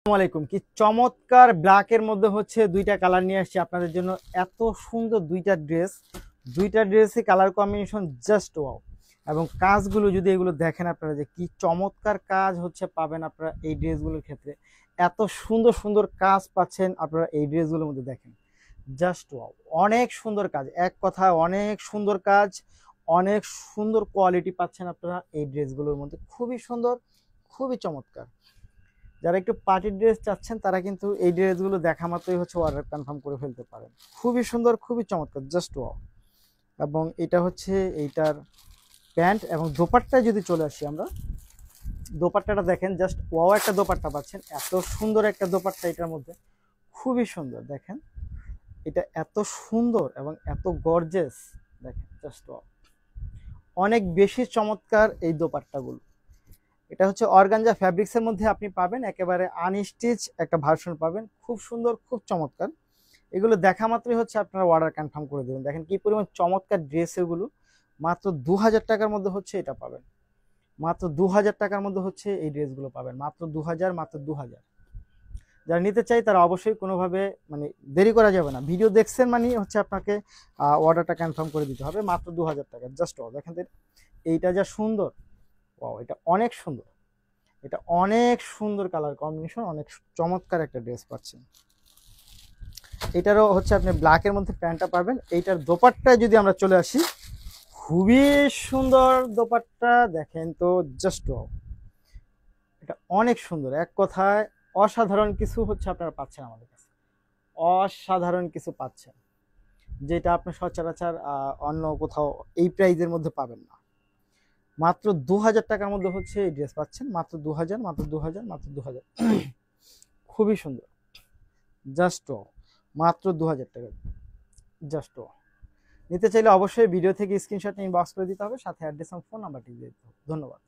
আসসালামাইকুম। কি চমৎকার ব্ল্যাকের মধ্যে হচ্ছে দুইটা কালার নিয়ে আসছি আপনাদের জন্য। এত সুন্দর দুইটা ড্রেসই কালার কম্বিনেশন জাস্ট ওয়াও। এবং কাজগুলো যদি এগুলো দেখেন আপনারা, যে কি চমৎকার কাজ হচ্ছে পাবেন আপনারা এই ড্রেসগুলোর ক্ষেত্রে। এত সুন্দর সুন্দর কাজ পাচ্ছেন আপনারা এই ড্রেসগুলোর মধ্যে, দেখেন জাস্ট ওয়াও। অনেক সুন্দর কাজ, এক কথায় অনেক সুন্দর কাজ, অনেক সুন্দর কোয়ালিটি পাচ্ছেন আপনারা এই ড্রেসগুলোর মধ্যে। খুবই সুন্দর, খুবই চমৎকার। যারা একটু পার্টি ড্রেস চাচ্ছেন তারা কিন্তু এই ড্রেসগুলো দেখা মাত্রই হচ্ছে অর্ডার কনফার্ম করে ফেলতে পারেন। খুবই সুন্দর, খুবই চমৎকার, জাস্ট ওয়াও। এবং এটা হচ্ছে এইটার প্যান্ট এবং দোপাট্টায় যদি চলে আসি আমরা, দোপাট্টাটা দেখেন জাস্ট ওয়াও। একটা দোপাট্টা পাচ্ছেন, এত সুন্দর একটা দোপাট্টা এটার মধ্যে, খুবই সুন্দর। দেখেন এটা এত সুন্দর এবং এত গর্জেস, দেখেন জাস্ট ওয়াও। অনেক বেশি চমৎকার এই দোপাট্টাগুলো। এটা হচ্ছে অর্গানজা ফ্যাব্রিক্সের মধ্যে আপনি পাবেন, একেবারে আনস্টিচ একটা ভার্সন পাবেন। খুব সুন্দর, খুব চমৎকার। এগুলো দেখা মাত্রই হচ্ছে আপনারা অর্ডার কনফার্ম করে দেবেন। দেখেন কি পরিমাণ চমৎকার ড্রেস এগুলো। মাত্র 2000 টাকার মধ্যে হচ্ছে এটা পাবেন। মাত্র 2000 টাকার মধ্যে হচ্ছে এই ড্রেসগুলো পাবেন। মাত্র 2000, মাত্র 2000। যারা নিতে চাই তারা অবশ্যই কোনোভাবে মানে দেরি করা যাবে না। ভিডিও দেখছেন মানে হচ্ছে আপনাকে অর্ডারটা কনফার্ম করে দিতে হবে। মাত্র 2000 টাকা, জাস্ট দেখেন এইটা যা সুন্দর, ওয়াও, এটা অনেক সুন্দর। এটা অনেক সুন্দর কালার কম্বিনেশন, অনেক চমৎকার একটা ড্রেস পাচ্ছেন। এটারও হচ্ছে আপনি ব্ল্যাকের মধ্যে প্যান্টটা পাবেন। এইটার দোপাট্টায় যদি আমরা চলে আসি, খুবই সুন্দর দোপাট্টা, দেখেন তো জাস্ট ওয়াও। এটা অনেক সুন্দর, এক কথায় অসাধারণ কিছু হচ্ছে আপনারা পাচ্ছেন আমাদের কাছে। অসাধারণ কিছু পাচ্ছেন, যেটা আপনি সচরাচর অন্য কোথাও এই প্রাইজের মধ্যে পাবেন না। মাত্র 2000 টাকার মধ্যে হচ্ছে এই ড্রেস পাচ্ছেন। মাত্র 2000, মাত্র 2000, মাত্র 2000। খুবই সুন্দর, জাস্ট মাত্র 2000 টাকা, জাস্ট। নিতে চাইলে অবশ্যই ভিডিও থেকে স্ক্রিনশট নিয়ে ইনবক্স করে দিতে হবে, সাথে অ্যাড্রেস এবং ফোন নাম্বারটি দিয়ে দিতে হবে। ধন্যবাদ।